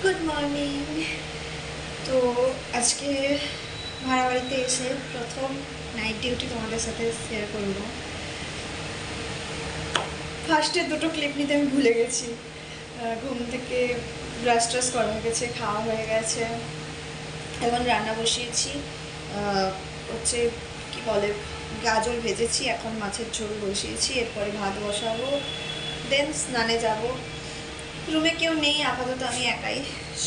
Good morning. তো আজকে ভাড়া বাড়িতে এসে প্রথম নাইট ডিউটি তোমাদের সাথে শেয়ার করবো। ফার্স্টে দুটো ক্লিপ নিতে আমি ভুলে গেছি। ঘুম থেকে ব্রাশ ট্রাশ করা হয়ে গেছে, খাওয়া হয়ে গেছে, এখন রান্না বসিয়েছি। হচ্ছে কি বলে, গাজর ভেজেছি, এখন মাছের ঝোল বসিয়েছি, এরপরে ভাত বসাবো, দেন স্নানে যাব। রুমে কেউ নেই আপাতত, আমি একাই।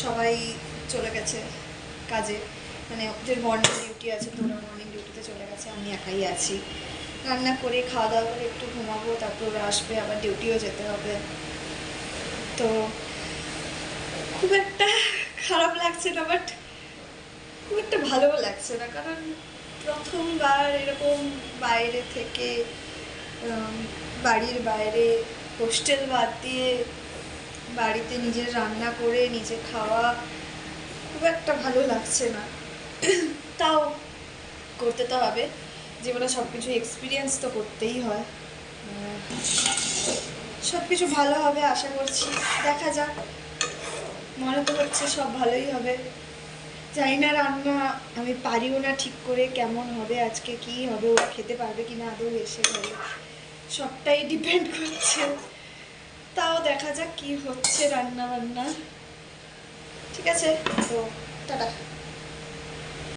সবাই চলে গেছে কাজে, মানে ওদের মর্নিং ডিউটি আছে, তো ওরা মর্নিং ডিউটিতে চলে গেছে, আমি একাই আছি। রান্না করে খাওয়া দাওয়া করে একটু ঘুমাবো, তারপর ওরা আসবে, আবার ডিউটিও যেতে হবে। তো খুব একটা খারাপ লাগছে না, বাট খুব একটা ভালোও লাগছে না, কারণ প্রথমবার এরকম বাইরে থেকে, বাড়ির বাইরে, হোস্টেল বাদ দিয়ে বাড়িতে নিজের রান্না করে নিজে খাওয়া খুব একটা ভালো লাগছে না। তাও করতে তো হবে, জীবনে সব কিছু এক্সপিরিয়েন্স তো করতেই হয়। সব কিছু ভালো হবে আশা করছি, দেখা যাক। মনে তো হচ্ছে সব ভালোই হবে। জানি না রান্না আমি পারিও না ঠিক করে, কেমন হবে আজকে, কি হবে, ওরা খেতে পারবে কিনা আদৌ এসে ঘরে, সবটাই ডিপেন্ড করছে। তাও দেখা যাক কি হচ্ছে রান্না বান্না। ঠিক আছে, তো টাটা।